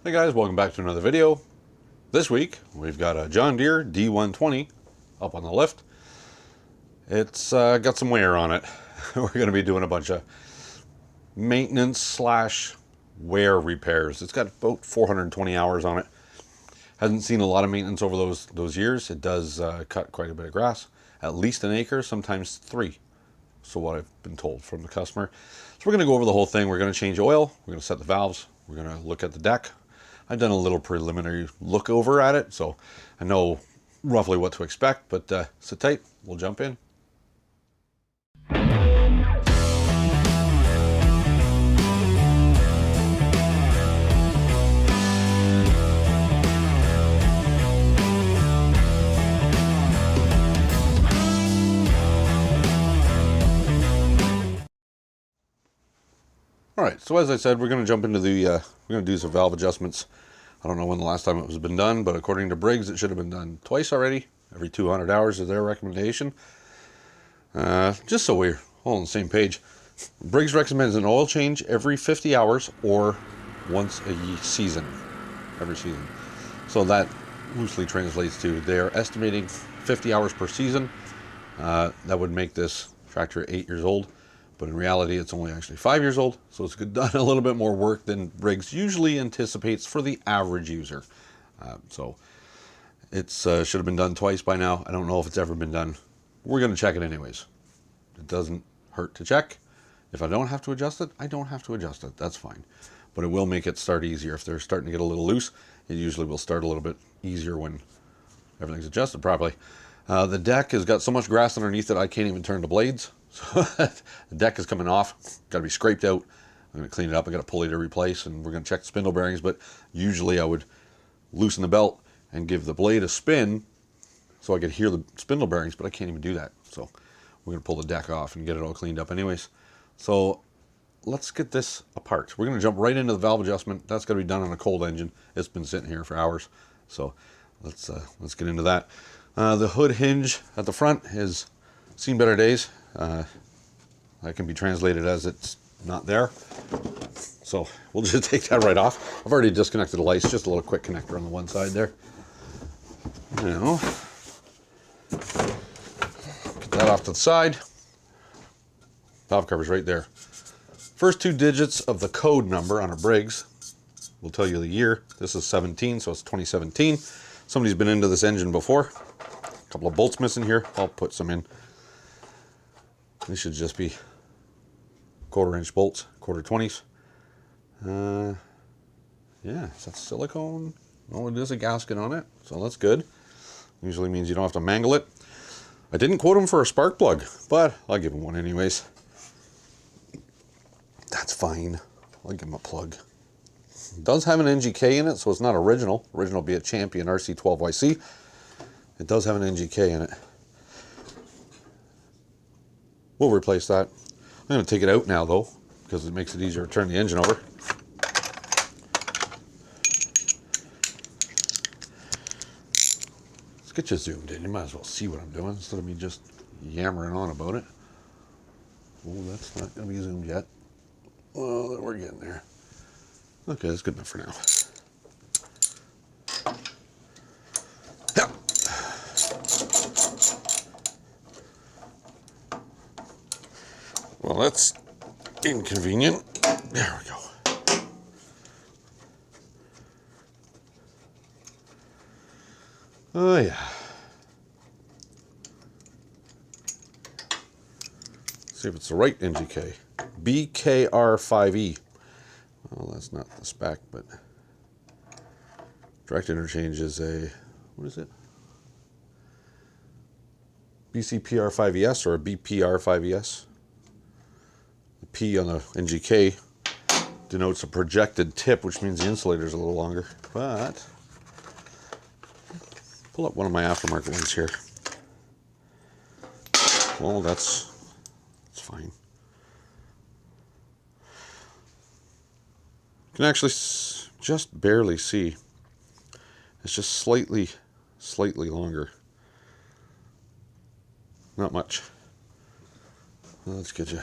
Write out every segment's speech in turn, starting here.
Hey guys, welcome back to another video. This week we've got a John Deere D120 up on the lift. It's got some wear on it. We're going to be doing a bunch of maintenance slash wear repairs. It's got about 420 hours on it. Hasn't seen a lot of maintenance over those years. It does cut quite a bit of grass, at least an acre, sometimes 3. So what I've been told from the customer. So we're going to go over the whole thing. We're going to change oil. We're going to set the valves. We're going to look at the deck. I've done a little preliminary look over at it, so I know roughly what to expect, but sit tight, we'll jump in. All right, so as I said, we're going to jump into the, we're going to do some valve adjustments. I don't know when the last time it was been done, but according to Briggs, it should have been done twice already. Every 200 hours is their recommendation. Just so we're all on the same page. Briggs recommends an oil change every 50 hours or once a season, every season. So that loosely translates to they're estimating 50 hours per season. That would make this tractor 8 years old. But in reality, it's only actually 5 years old, so it's done a little bit more work than Briggs usually anticipates for the average user. So it should have been done twice by now. I don't know if it's ever been done. We're going to check it anyways. It doesn't hurt to check. If I don't have to adjust it, I don't have to adjust it. That's fine. But it will make it start easier. If they're starting to get a little loose, it usually will start a little bit easier when everything's adjusted properly. The deck has got so much grass underneath it, I can't even turn the blades. So the deck is coming off, got to be scraped out. I'm going to clean it up. I got a pulley to replace, and we're going to check the spindle bearings. But usually I would loosen the belt and give the blade a spin so I could hear the spindle bearings, but I can't even do that. So we're going to pull the deck off and get it all cleaned up anyways. So let's get this apart. We're going to jump right into the valve adjustment. That's got to be done on a cold engine. It's been sitting here for hours. So let's get into that. The hood hinge at the front has seen better days. That can be translated as it's not there. So we'll just take that right off. I've already disconnected the lights, just a little quick connector on the one side there. Now, get that off to the side. Valve cover's right there. First 2 digits of the code number on a Briggs will tell you the year. This is 17, so it's 2017. Somebody's been into this engine before. A couple of bolts missing here. I'll put some in. These should just be 1/4 inch bolts, 1/4 20s. Yeah, is that silicone? Oh, it is a gasket on it, so that's good. Usually means you don't have to mangle it. I didn't quote him for a spark plug, but I'll give him one anyways. That's fine. I'll give him a plug. It does have an NGK in it, so it's not original. Original be a Champion RC12YC. It does have an NGK in it. We'll replace that. I'm going to take it out now though, because it makes it easier to turn the engine over. Let's get you zoomed in. You might as well see what I'm doing instead of me just yammering on about it. Oh, that's not going to be zoomed yet. Well, we're getting there. Okay, that's good enough for now. Well, that's inconvenient. There we go. Oh, yeah. See if it's the right NGK. BKR5E. Well, that's not the spec, but direct interchange is a, what is it? BCPR5ES or a BPR5ES. The P on the NGK denotes a projected tip, which means the insulator is a little longer. But pull up one of my aftermarket ones here. Well, that's fine. You can actually just barely see. It's just slightly longer. Not much. Well, let's get you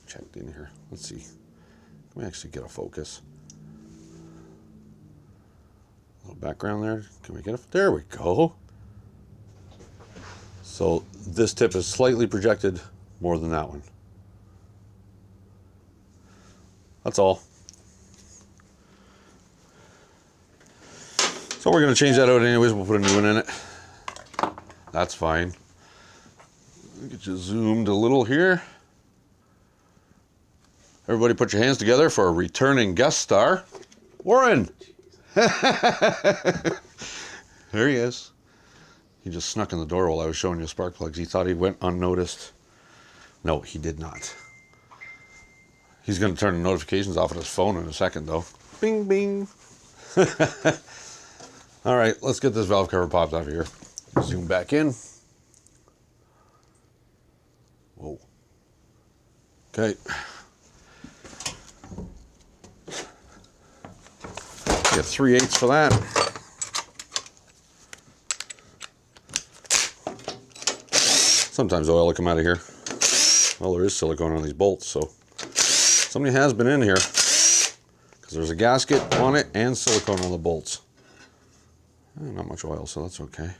checked in here. Let's see. Can we actually get a focus? little background there. Can we get it? There we go. So this tip is slightly projected more than that one. That's all. So we're going to change that out anyways. We'll put a new one in it. That's fine. Get you zoomed a little here. Everybody put your hands together for a returning guest star, Warren. There he is. He just snuck in the door while I was showing you spark plugs. He thought he went unnoticed. No, he did not. He's going to turn the notifications off on his phone in a second, though. Bing, bing. All right, let's get this valve cover popped out of here. Zoom back in. Whoa. Okay. Get 3/8 for that. Sometimes oil will come out of here. Well, there is silicone on these bolts, so somebody has been in here because there's a gasket on it and silicone on the bolts. Not much oil, so that's okay.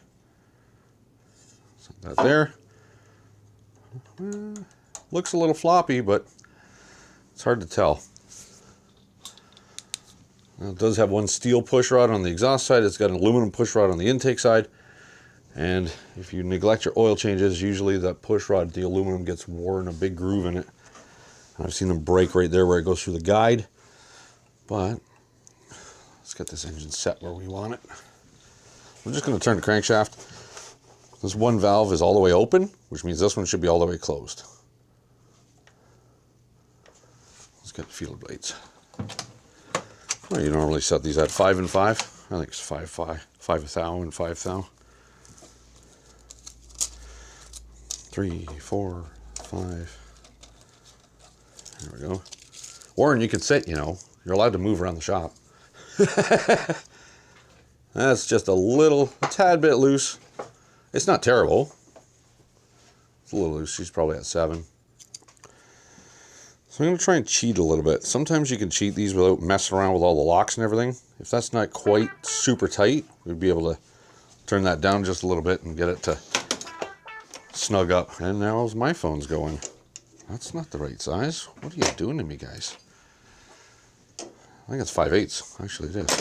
Set that there. Looks a little floppy, but it's hard to tell. Now, it does have one steel push rod on the exhaust side. It's got an aluminum push rod on the intake side. And if you neglect your oil changes, usually that push rod, the aluminum gets worn, a big groove in it. And I've seen them break right there where it goes through the guide. But let's get this engine set where we want it. We're just going to turn the crankshaft. This one valve is all the way open, which means this one should be all the way closed. Let's get the feeler blades. Well, you normally set these at 5 and 5. I think it's 5 thou and 5 thou. 3, 4, 5. There we go. Warren, you can sit, you know. You're allowed to move around the shop. That's just a tad bit loose. It's not terrible. It's a little loose. She's probably at 7. So I'm going to try and cheat a little bit. Sometimes you can cheat these without messing around with all the locks and everything. If that's not quite super tight, we'd be able to turn that down just a little bit and get it to snug up. And now my phone's going. That's not the right size. What are you doing to me, guys? I think it's 5/8. Actually, it is.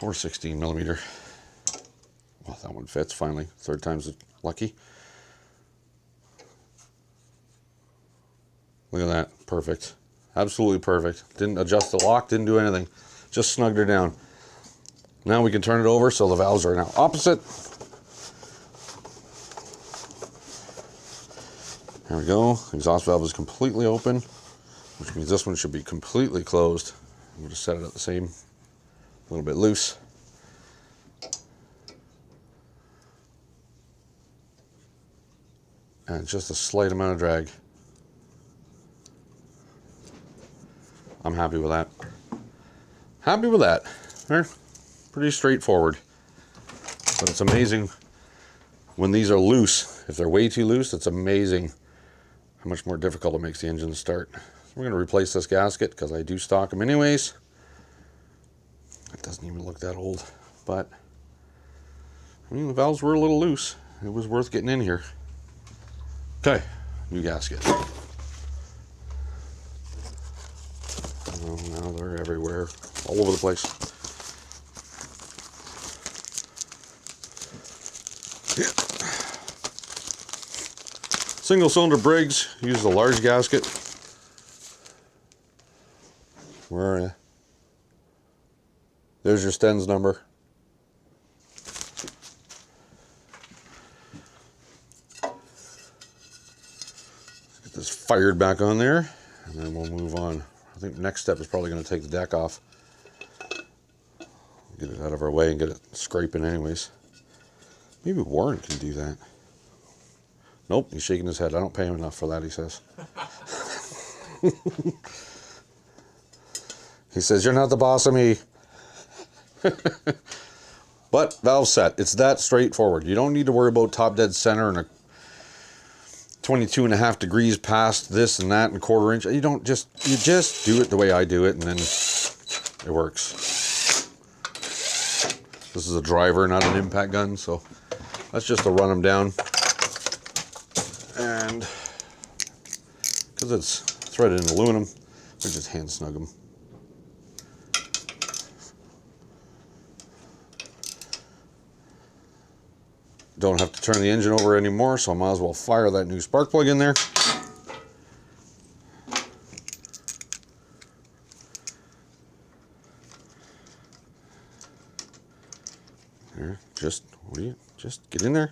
Or 16 millimeter. Well, that one fits finally. Third time's lucky. Look at that. Perfect. Absolutely perfect. Didn't adjust the lock, didn't do anything. Just snugged her down. Now we can turn it over so the valves are now opposite. There we go. Exhaust valve is completely open, which means this one should be completely closed. I'm going to set it at the same, a little bit loose. And just a slight amount of drag. I'm happy with that. Happy with that. They're pretty straightforward. But it's amazing when these are loose. If they're way too loose, it's amazing how much more difficult it makes the engine to start. So we're going to replace this gasket because I do stock them anyways. It doesn't even look that old. But, I mean, the valves were a little loose. It was worth getting in here. Okay, new gasket. Oh, now they're everywhere, all over the place. Yeah. Single cylinder Briggs, use the large gasket. Where are you? There's your Sten's number. Let's get this fired back on there, and then we'll move on. I think the next step is probably going to take the deck off. Get it out of our way and get it scraping anyways. Maybe Warren can do that. Nope, he's shaking his head. I don't pay him enough for that, he says. He says, you're not the boss of me. But valve set, it's that straightforward. You don't need to worry about top dead center and a 22.5 degrees past this and that and 1/4 inch. You just do it the way I do it, and then it works. This is a driver, not an impact gun, so that's just to run them down. And because it's threaded in aluminum, we just hand snug them. Don't have to turn the engine over anymore, so I might as well fire that new spark plug in there. There, just get in there.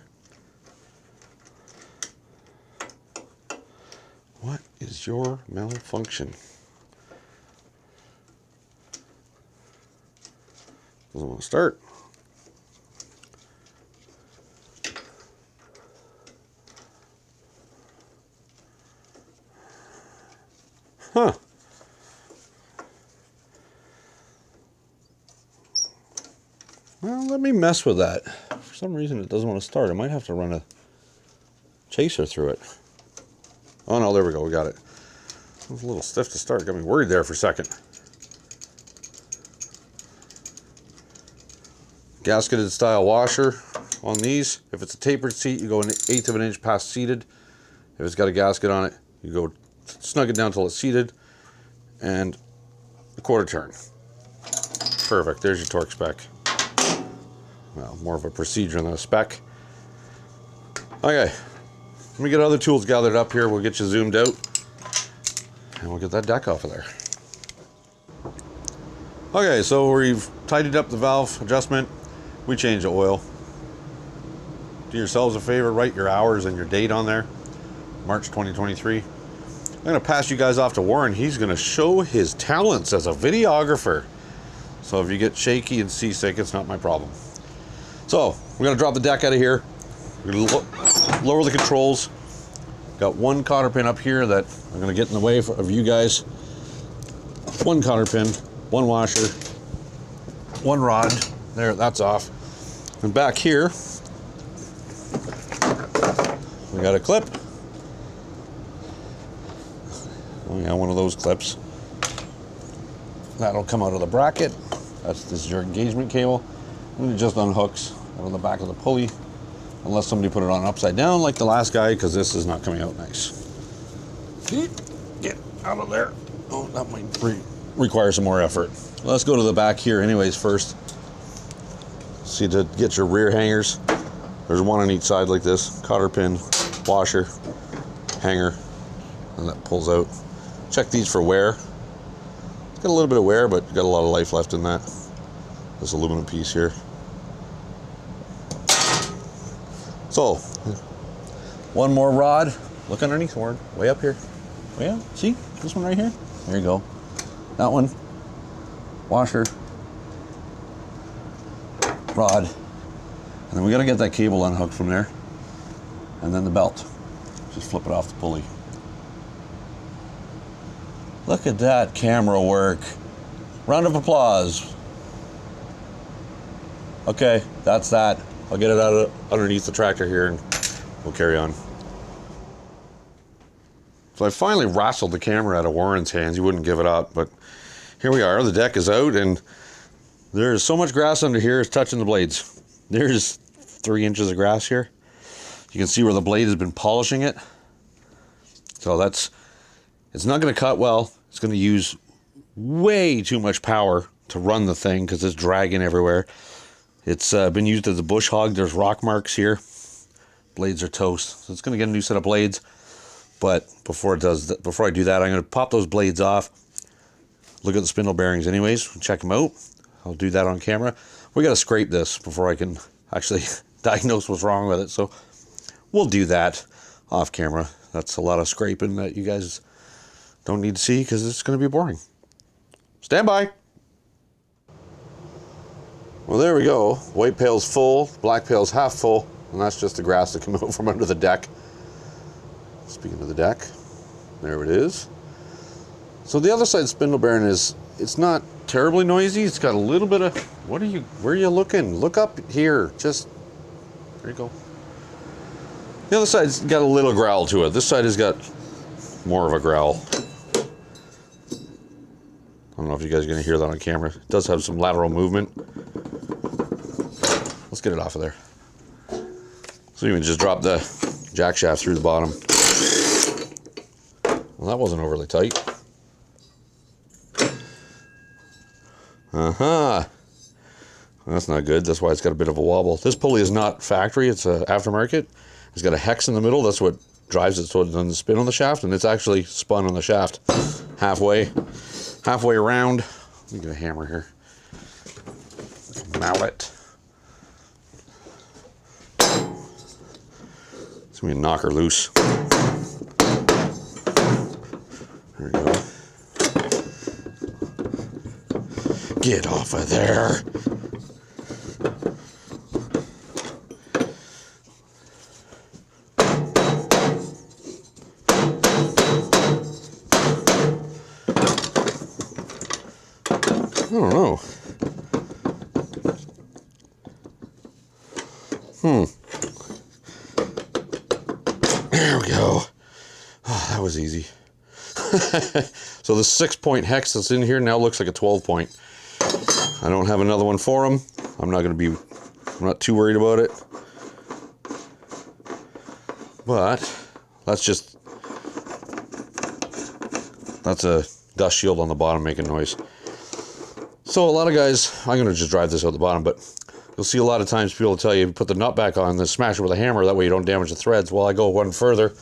What is your malfunction? Doesn't want to start. Huh. Well, let me mess with that. For some reason it doesn't want to start. I might have to run a chaser through it. Oh no, there we go, we got it. It was a little stiff to start. Got me worried there for a second. Gasketed style washer on these. If it's a tapered seat, you go an 1/8 of an inch past seated. If it's got a gasket on it, you go snug it down till it's seated, and a 1/4 turn. Perfect, there's your torque spec. Well, more of a procedure than a spec. Okay, let me get other tools gathered up here. We'll get you zoomed out, and we'll get that deck off of there. Okay, so we've tidied up the valve adjustment. We changed the oil. Do yourselves a favor, write your hours and your date on there. March 2023. I'm going to pass you guys off to Warren. He's going to show his talents as a videographer. So if you get shaky and seasick, it's not my problem. So we're going to drop the deck out of here. We're going to lower the controls. Got one cotter pin up here that I'm going to get in the way of you guys. One cotter pin, one washer, one rod. There, that's off. And back here, we got a clip. Oh yeah, one of those clips. That'll come out of the bracket. This is your engagement cable. And it just unhooks out of the back of the pulley. Unless somebody put it on upside down like the last guy, because this is not coming out nice. Get out of there. Oh, that might require some more effort. Let's go to the back here anyways first. See, to get your rear hangers, there's one on each side like this. Cotter pin, washer, hanger, and that pulls out. Check these for wear. It's got a little bit of wear, but got a lot of life left in that. This aluminum piece here. So, one more rod. Look underneath, Warren. Way up here. Way up. See? This one right here? There you go. That one. Washer. Rod. And then we got to get that cable unhooked from there. And then the belt. Just flip it off the pulley. Look at that camera work. Round of applause. Okay, that's that. I'll get it out of underneath the tractor here and we'll carry on. So I finally wrestled the camera out of Warren's hands. He wouldn't give it up, but here we are. The deck is out and there's so much grass under here, it's touching the blades. There's 3 inches of grass here. You can see where the blade has been polishing it. So it's not going to cut well. It's going to use way too much power to run the thing because it's dragging everywhere. It's been used as a bush hog. There's rock marks here. Blades are toast. So it's going to get a new set of blades. But before I do that, I'm going to pop those blades off. Look at the spindle bearings anyways. Check them out. I'll do that on camera. We got to scrape this before I can actually diagnose what's wrong with it. So we'll do that off camera. That's a lot of scraping that you guys don't need to see because it's going to be boring. Stand by. Well, there we go. White pail's full, black pail's half full, and that's just the grass that came out from under the deck. Speaking of the deck, there it is. So the other side spindle bearing it's not terribly noisy. It's got a little bit of, where are you looking? Look up here. Just, there you go. The other side's got a little growl to it. This side has got more of a growl. I don't know if you guys are going to hear that on camera. It does have some lateral movement. let's get it off of there. So you can just drop the jack shaft through the bottom. Well, that wasn't overly tight. That's not good. That's why it's got a bit of a wobble. This pulley is not factory. It's a aftermarket. It's got a hex in the middle. That's what drives it so it doesn't spin on the shaft, and it's actually spun on the shaft halfway around. Let me get a hammer here. Mallet. It's gonna be a knocker loose. There we go. Get off of there. I don't know. There we go. Oh, that was easy. So the 6-point hex that's in here now looks like a 12-point. I don't have another one for them. I'm not too worried about it. But that's a dust shield on the bottom making noise. So a lot of guys, I'm going to just drive this out the bottom, but you'll see a lot of times people tell you put the nut back on, then smash it with a hammer, that way you don't damage the threads. Well, I go one further,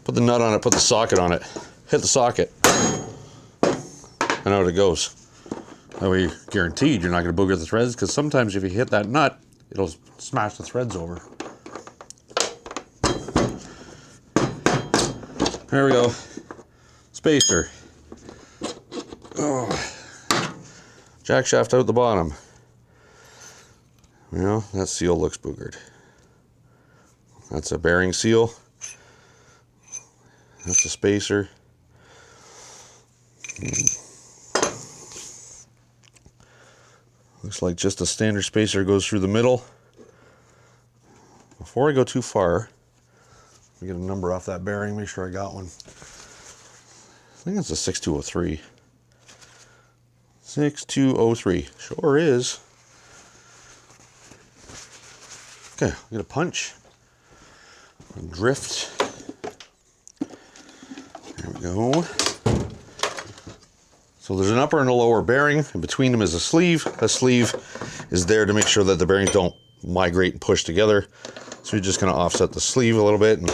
put the nut on it, put the socket on it, hit the socket, and out it goes. That way you're guaranteed you're not going to booger the threads, because sometimes if you hit that nut, it'll smash the threads over. There we go. Spacer. Oh. Jack shaft out the bottom. Well, that seal looks boogered. That's a bearing seal. That's a spacer. Looks like just a standard spacer goes through the middle. Before I go too far, let me get a number off that bearing, make sure I got one. I think it's a 6203. 6203. Sure is. Okay, I'm gonna punch. Drift. There we go. So there's an upper and a lower bearing, and between them is a sleeve. A sleeve is there to make sure that the bearings don't migrate and push together. So you're just going to offset the sleeve a little bit and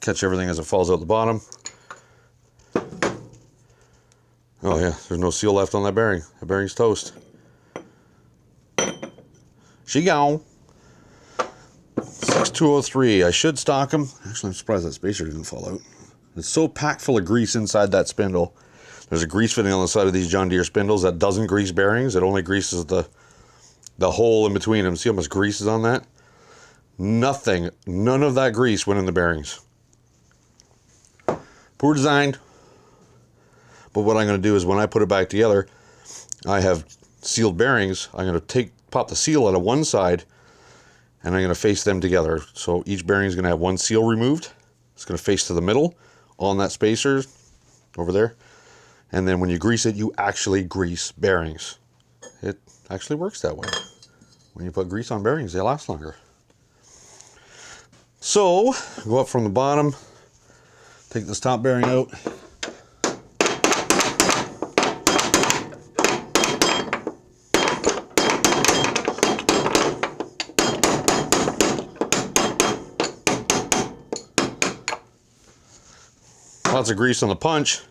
catch everything as it falls out the bottom. Oh yeah, there's no seal left on that bearing. That bearing's toast. She gone. 6203. I should stock them. Actually, I'm surprised that spacer didn't fall out. It's so packed full of grease inside that spindle. There's a grease fitting on the side of these John Deere spindles that doesn't grease bearings. It only greases the hole in between them. See how much grease is on that? Nothing, none of that grease went in the bearings. Poor design. But what I'm going to do is when I put it back together, I have sealed bearings. I'm going to pop the seal out of one side and I'm going to face them together. So each bearing is going to have one seal removed. It's going to face to the middle on that spacer over there. And then when you grease it, you actually grease bearings. It actually works that way. When you put grease on bearings, they last longer. So, go up from the bottom, take this top bearing out. Lots of grease on the punch,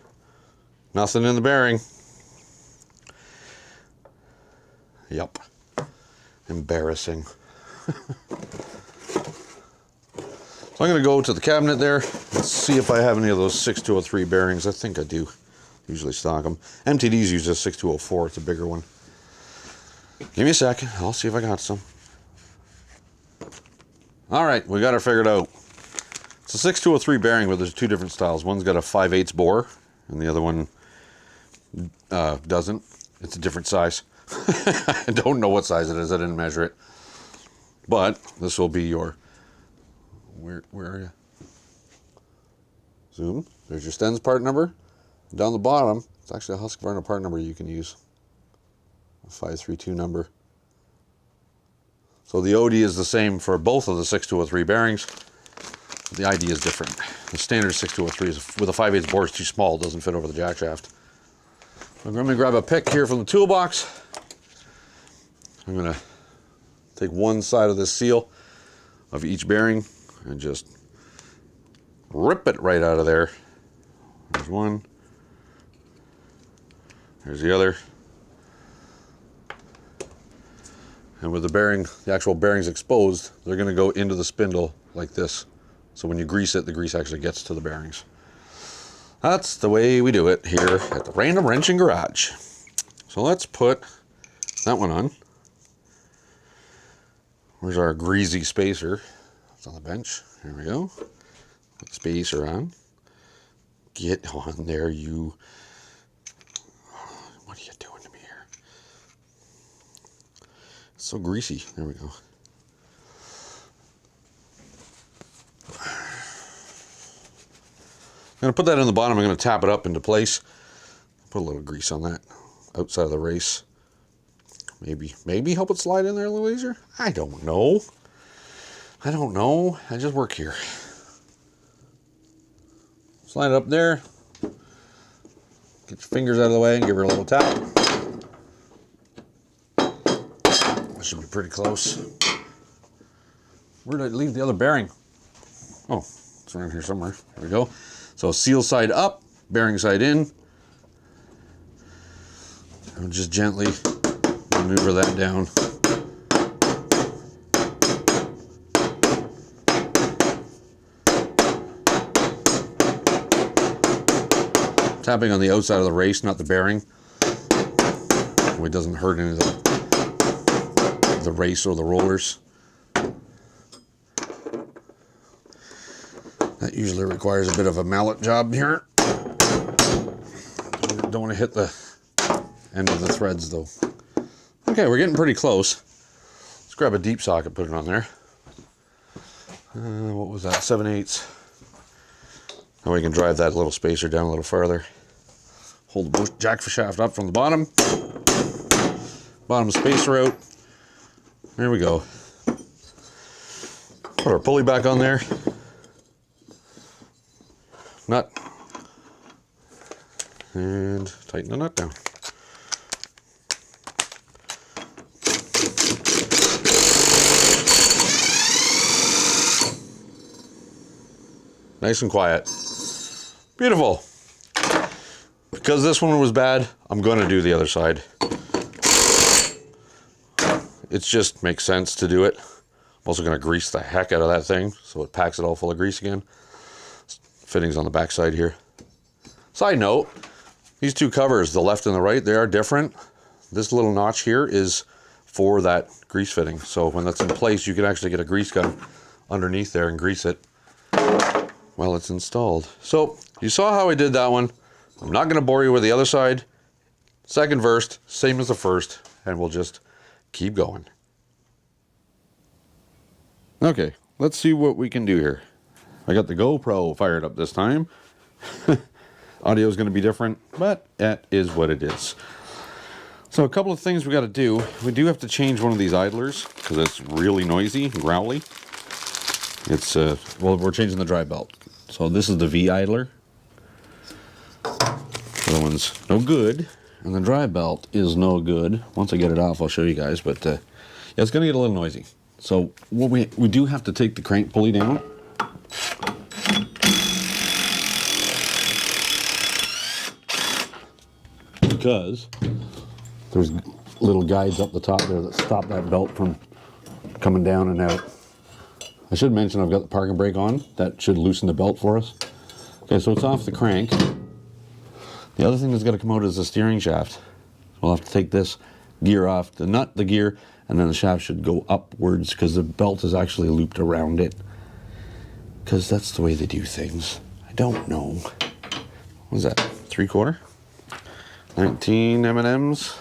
nothing in the bearing. Yep. Embarrassing. So I'm going to go to the cabinet there. Let's see if I have any of those 6203 bearings. I think I do. Usually stock them. MTD's use a 6204. It's a bigger one. Give me a second. I'll see if I got some. All right, we got her figured out. It's a 6203 bearing, but there's two different styles. One's got a 5/8 bore, and the other one doesn't. It's a different size. I don't know what size it is. I didn't measure it. But this will be your... Where are you? Zoom. There's your Stens part number. Down the bottom, it's actually a Husqvarna part number you can use. 532 number. So the OD is the same for both of the 6203 bearings. The ID is different. The standard 6203 is with a 5/8 bore is too small, it doesn't fit over the jack shaft. I'm going to grab a pick here from the toolbox. I'm going to take one side of this seal of each bearing and just rip it right out of there. There's one. There's the other. And with the bearing, the actual bearings exposed, they're going to go into the spindle like this. So when you grease it, the grease actually gets to the bearings. That's the way we do it here at the Random Wrenching Garage. So let's put that one on. Where's our greasy spacer? It's on the bench. Here we go. Put the spacer on. Get on there, you. What are you doing to me here? It's so greasy. There we go. I'm going to put that in the bottom. I'm going to tap it up into place. Put a little grease on that outside of the race. Maybe help it slide in there a little easier. I don't know. I just work here. Slide it up there. Get your fingers out of the way and give her a little tap. That should be pretty close. Where did I leave the other bearing? Oh, it's around here somewhere. There we go. So seal side up, bearing side in. And just gently maneuver that down. Tapping on the outside of the race, not the bearing. So it doesn't hurt any of the race or the rollers. That usually requires a bit of a mallet job here. Don't want to hit the end of the threads though. Okay, we're getting pretty close. Let's grab a deep socket, put it on there. What was that, 7/8? Now we can drive that little spacer down a little further. Hold the jack shaft up from the bottom. Bottom spacer out. There we go. Put our pulley back on there. Nut. And tighten the nut down. Nice and quiet. Beautiful. Because this one was bad, I'm going to do the other side. It just makes sense to do it. I'm also going to grease the heck out of that thing so it packs it all full of grease again. Fittings on the back side here. Side note, these two covers, the left and the right, they are different. This little notch here is for that grease fitting. So when that's in place, you can actually get a grease gun underneath there and grease it while it's installed. So you saw how I did that one. I'm not going to bore you with the other side. Second verse, same as the first, and we'll just keep going. Okay, let's see what we can do here. I got the GoPro fired up this time. Audio is going to be different, but that is what it is. So a couple of things we got to do. We do have to change one of these idlers because it's really noisy, growly. It's well, we're changing the drive belt. So this is the V idler. The other one's no good, and the drive belt is no good. Once I get it off, I'll show you guys. But yeah, it's going to get a little noisy. So what we do have to take the crank pulley down. Because there's little guides up the top there that stop that belt from coming down and out. I should mention I've got the parking brake on. That should loosen the belt for us. Okay, so it's off the crank. The other thing that's got to come out is the steering shaft. We'll have to take this gear off, the nut, the gear, and then the shaft should go upwards because the belt is actually looped around it. Because that's the way they do things. I don't know. What is that, 3/4? 19 M&Ms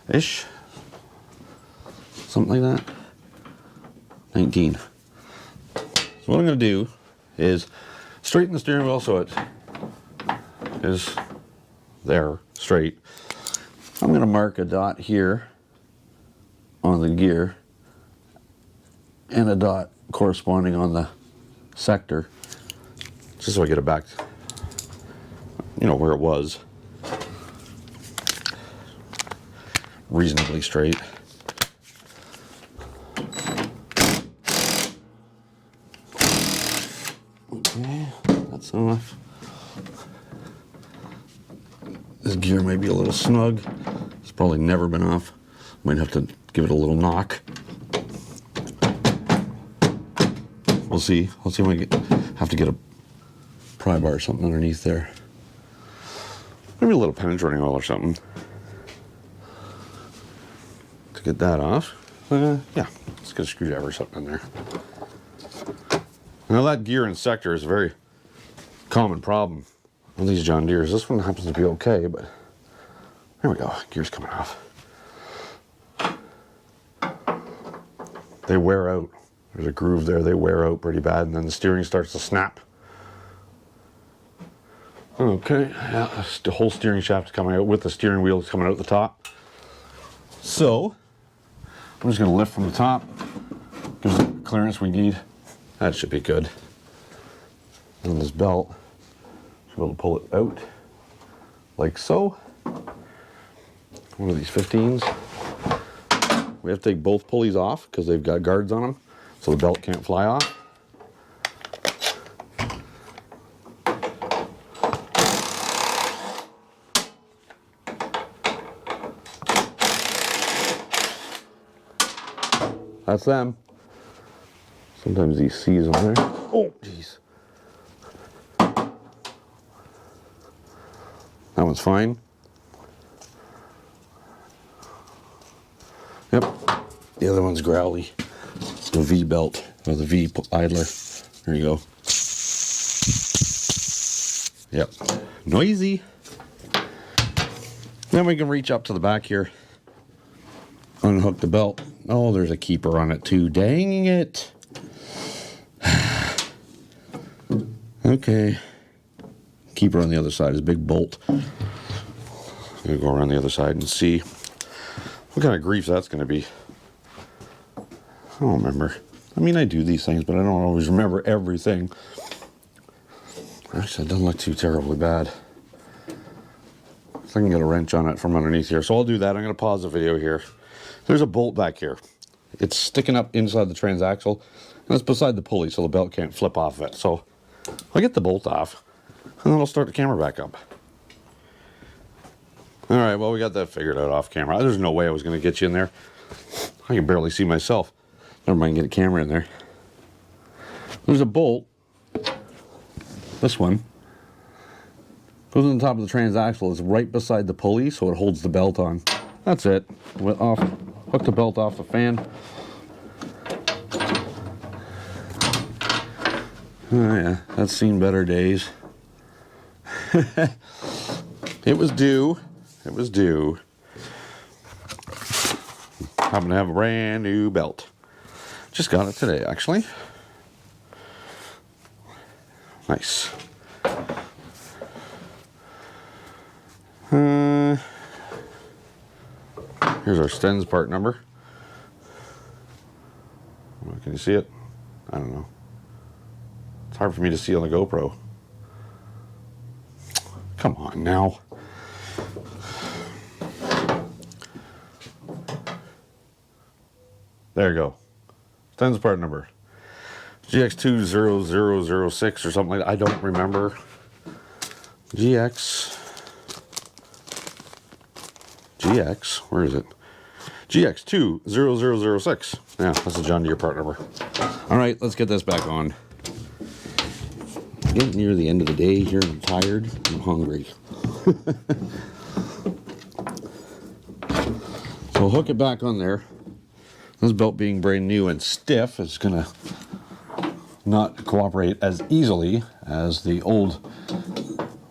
ish, something like that. 19. So what I'm going to do is straighten the steering wheel so it is there. straight. I'm going to mark a dot here on the gear and a dot corresponding on the sector, just so I get it back, you know, where it was, reasonably straight. Okay, that's enough. This gear might be a little snug. It's probably never been off. Might have to give it a little knock. We'll see. I'll see if I have to get a pry bar or something underneath there. Maybe a little penetrating oil or something to get that off. Yeah, let's get a screwdriver or something in there. Now that gear and sector is a very common problem on these John Deeres. This one happens to be okay, but there we go. Gear's coming off. They wear out. There's a groove there. They wear out pretty bad, and then the steering starts to snap. Okay, yeah, the whole steering shaft is coming out with the steering wheel is coming out the top. So I'm just going to lift from the top. Gives us the clearance we need. That should be good. And this belt, should be able to pull it out like so. One of these 15s. We have to take both pulleys off because they've got guards on them, so the belt can't fly off. That's them. Sometimes these C's on there. Oh, jeez. That one's fine. Yep. The other one's growly. The V belt, or the V idler. There you go. Yep. Noisy. Then we can reach up to the back here. Unhook the belt. Oh, there's a keeper on it too. Dang it. Okay. Keeper on the other side is a big bolt. I'm gonna go around the other side and see what kind of grief that's gonna be. I don't remember. I mean, I do these things, but I don't always remember everything. Actually, it doesn't look too terribly bad. So I can get a wrench on it from underneath here. So I'll do that. I'm gonna pause the video here. There's a bolt back here. It's sticking up inside the transaxle, and it's beside the pulley, so the belt can't flip off of it. So I'll get the bolt off, and then I'll start the camera back up. All right, well, we got that figured out off camera. There's no way I was going to get you in there. I can barely see myself. Never mind, get a camera in there. There's a bolt. This one goes on the top of the transaxle. It's right beside the pulley, so it holds the belt on. That's it. Went off. Hook the belt off the fan. Oh yeah, that's seen better days. It was due. It was due. Happen to have a brand new belt. Just got it today, actually. Nice. Here's our Stens part number. Can you see it? I don't know. It's hard for me to see on the GoPro. Come on now. There you go. Stens part number. GX20006 or something like that. I don't remember. GX, where is it? GX20006. Yeah, that's a John Deere part number. All right, let's get this back on. Getting near the end of the day here. I'm tired. I'm hungry. So we'll hook it back on there. This belt being brand new and stiff is gonna not cooperate as easily as the old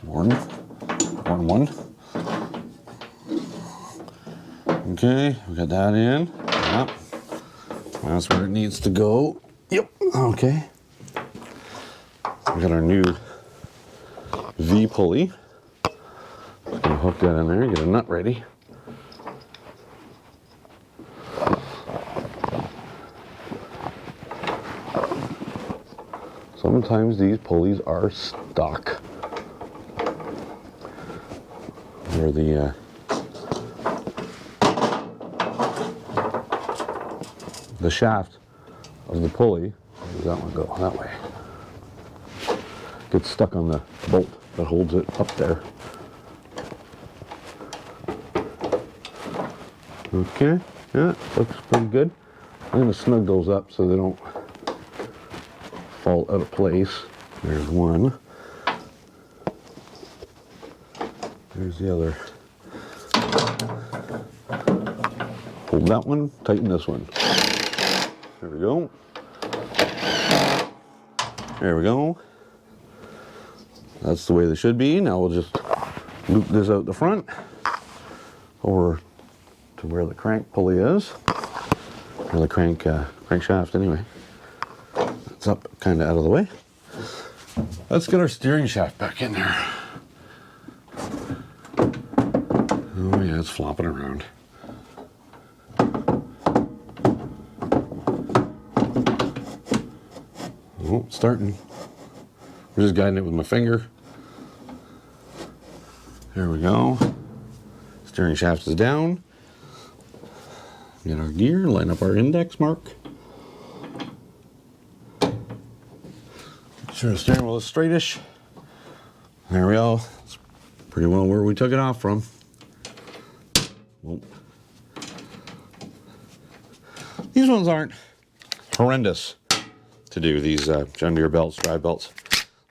worn one. Okay, we got that in. Yep. That's where it needs to go. Yep. Okay. We got our new V pulley. Just gonna hook that in there, get a nut ready. Sometimes these pulleys are stuck where the shaft of the pulley, where does that one go? That way. Gets stuck on the bolt that holds it up there. Okay, yeah, looks pretty good. I'm going to snug those up so they don't fall out of place. There's one. There's the other. Hold that one, tighten this one. There we go. There we go. That's the way they should be. Now we'll just loop this out the front over to where the crank pulley is, or the crankshaft anyway. It's up kind of out of the way. Let's get our steering shaft back in there. Oh yeah, it's flopping around. Oh, it's starting. I'm just guiding it with my finger. There we go. Steering shaft is down. Get our gear, line up our index mark. Make sure the steering wheel is straightish. There we go. That's pretty well where we took it off from. Well, these ones aren't horrendous to do, these John Deere belts, drive belts.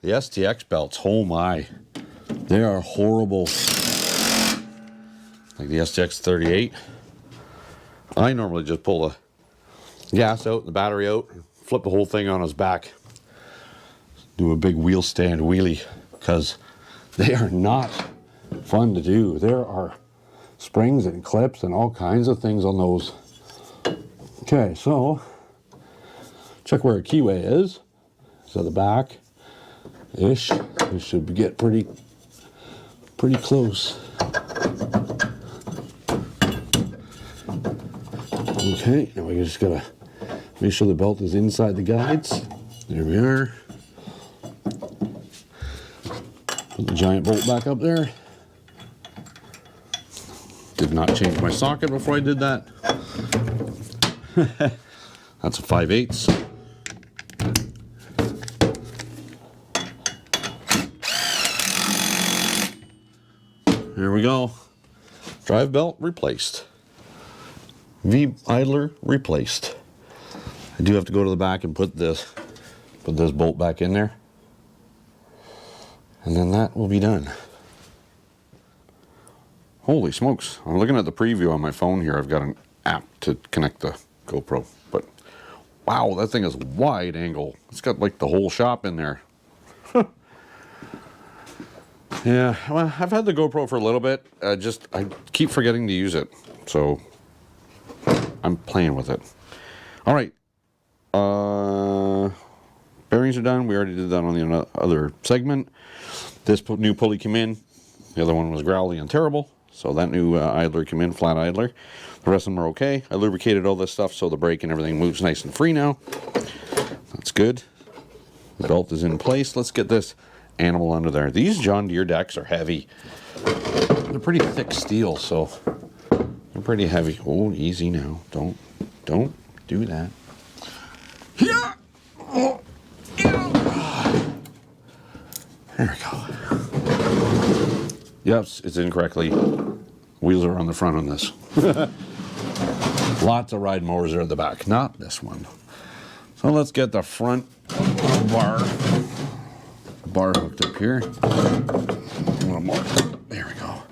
The STX belts, oh my, they are horrible. Like the STX 38. I normally just pull the gas out, the battery out, flip the whole thing on its back. Do a big wheel stand wheelie, because they are not fun to do. There are springs and clips and all kinds of things on those. Okay, so check where a keyway is. So the back ish. We should get pretty close. Okay, now we just gotta make sure the belt is inside the guides. There we are. Put the giant bolt back up there. Did not change my socket before I did that. That's a 5/8. There we go. Drive belt replaced. V idler replaced. I do have to go to the back and put this bolt back in there. And then that will be done. Holy smokes. I'm looking at the preview on my phone here. I've got an app to connect the GoPro. But wow, that thing is wide angle. It's got like the whole shop in there. Yeah, well, I've had the GoPro for a little bit. I keep forgetting to use it. So I'm playing with it. All right. Bearings are done. We already did that on the other segment. This new pulley came in. The other one was growly and terrible. So that new idler came in, flat idler. The rest of them are okay. I lubricated all this stuff so the brake and everything moves nice and free now. That's good. The belt is in place. Let's get this animal under there. These John Deere decks are heavy. They're pretty thick steel, so they're pretty heavy. Oh, easy now. Don't do that. Yeah. Oh. There we go. Yes, it's incorrectly. Wheels are on the front on this. Lots of ride mowers are at the back, not this one. So let's get the front bar hooked up here. A little more. There we go.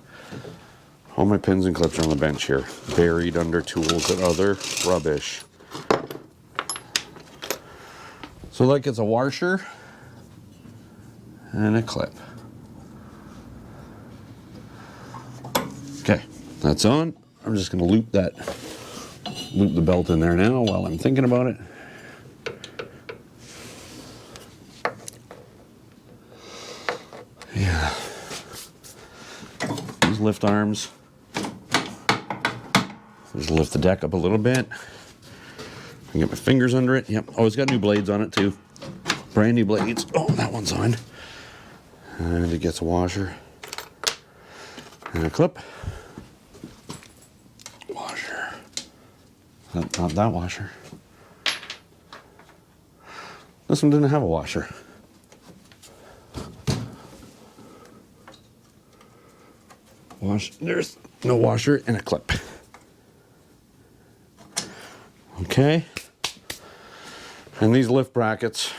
All my pins and clips are on the bench here, buried under tools and other rubbish. So that gets a washer and a clip. Okay, that's on. I'm just going to loop the belt in there now while I'm thinking about it. Yeah. These lift arms. Just lift the deck up a little bit. I can get my fingers under it. Yep. Oh, it's got new blades on it too. Brand new blades. Oh, that one's on. And it gets a washer and a clip. Washer. Not that washer. This one didn't have a washer. There's no washer and a clip. Okay. And these lift brackets,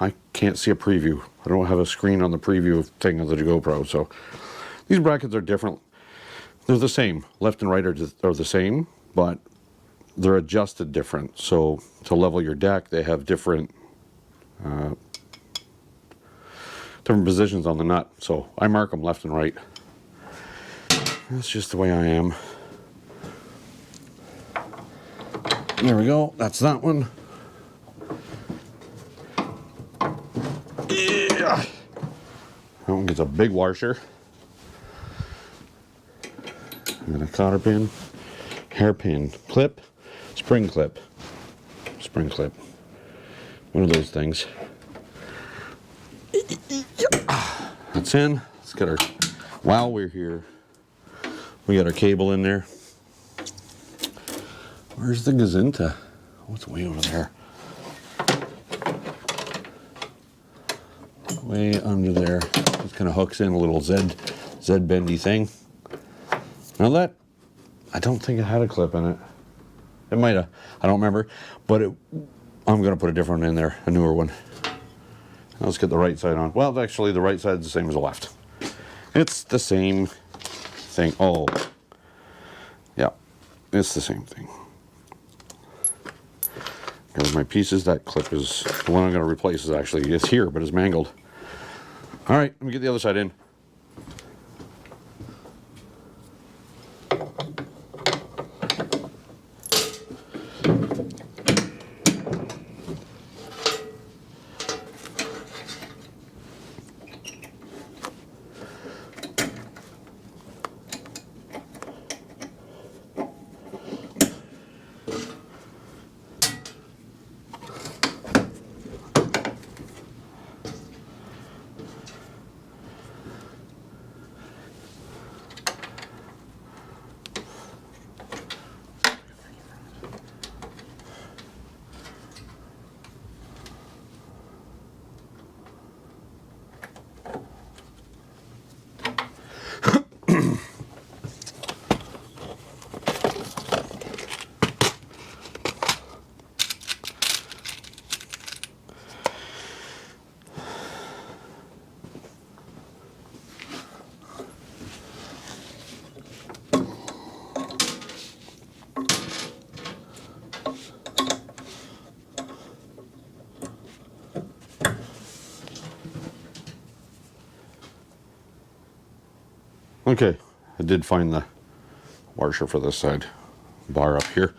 I can't see a preview. I don't have a screen on the preview thing of the GoPro, so these brackets are different. They're the same. Left and right are the same, but they're adjusted different. So to level your deck, they have different positions on the nut. So I mark them left and right. That's just the way I am. There we go. That's that one. Yeah. That one gets a big washer. And then a cotter pin, hairpin, clip, spring clip. Spring clip. One of those things. That's in. Let's get our, while we're here, we got our cable in there. Where's the Gazinta? Oh, it's way over there. Way under there. It kind of hooks in a little Z bendy thing. Now that, I don't think it had a clip in it. It might have. I don't remember. But I'm going to put a different one in there, a newer one. Let's get the right side on. Well, actually, the right side's the same as the left. It's the same thing. Oh, yeah, it's the same thing. Here's my pieces. That clip is the one I'm going to replace. Is actually it's here, but it's mangled. All right, let me get the other side in. Okay, I did find the washer for this side bar up here.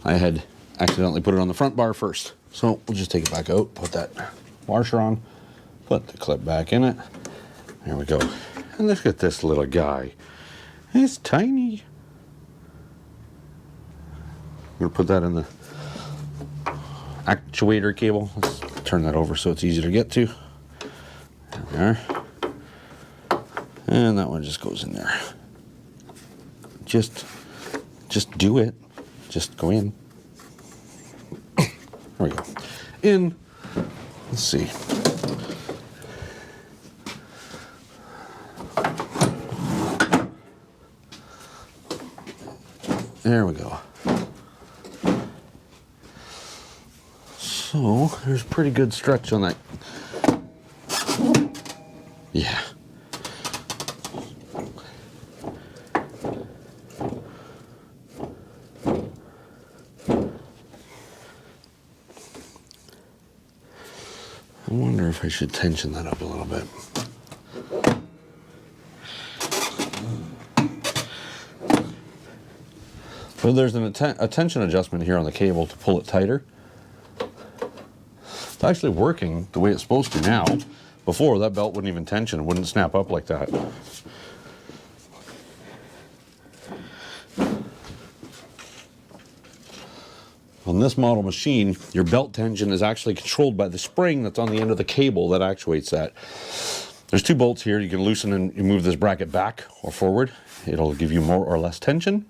I had accidentally put it on the front bar first. So we'll just take it back out, put that washer on, put the clip back in it. There we go. And look at this little guy. It's tiny. I'm gonna put that in the actuator cable. Let's turn that over so it's easy to get to. There we are. And that one just goes in there. Just do it. Just go in. There we go. In. Let's see. There we go. So there's a pretty good stretch on that. Yeah. I wonder if I should tension that up a little bit. So there's a tension adjustment here on the cable to pull it tighter. It's actually working the way it's supposed to now. Before, that belt wouldn't even tension, it wouldn't snap up like that. on this model machine, your belt tension is actually controlled by the spring that's on the end of the cable that actuates that. There's 2 bolts here. You can loosen and you move this bracket back or forward. It'll give you more or less tension.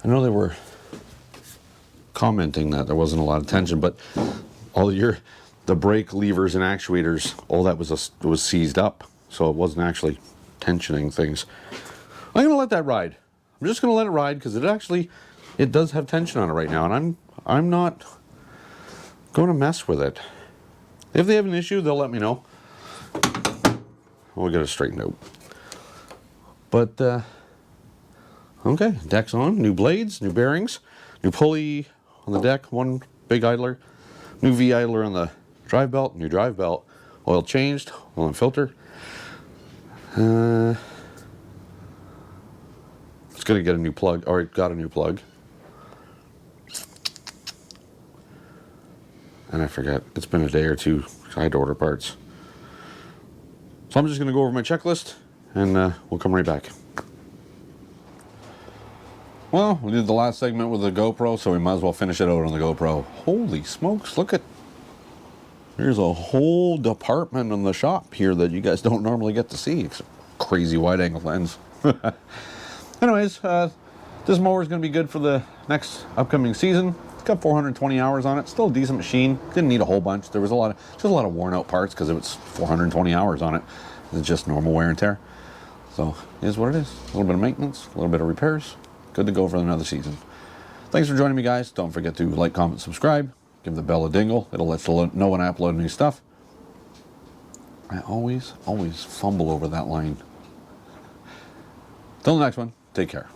I know they were commenting that there wasn't a lot of tension, but the brake levers and actuators, all that was seized up, so it wasn't actually tensioning things. I'm gonna let that ride. I'm just gonna let it ride because it does have tension on it right now, and I'm not going to mess with it. If they have an issue, they'll let me know. We'll get it straightened out. But okay, deck's on. New blades, new bearings, new pulley on the deck. 1 big idler, new V idler on the drive belt, new drive belt, oil changed, oil and filter. It's gonna get a new plug, or it got a new plug. And I forget, it's been a day or 2. I had to order parts. So I'm just gonna go over my checklist and we'll come right back. Well, we did the last segment with the GoPro, so we might as well finish it out on the GoPro. Holy smokes, look at, there's a whole department in the shop here that you guys don't normally get to see. It's a crazy wide angle lens. Anyways, this mower is going to be good for the next upcoming season. It's got 420 hours on it. Still a decent machine. Didn't need a whole bunch. There was just a lot of worn out parts because it was 420 hours on it. It's just normal wear and tear. So it is what it is. A little bit of maintenance, a little bit of repairs. Good to go for another season. Thanks for joining me, guys. Don't forget to like, comment, subscribe. Give the bell a dingle. It'll let you know when I upload new stuff. I always fumble over that line. Till the next one, take care.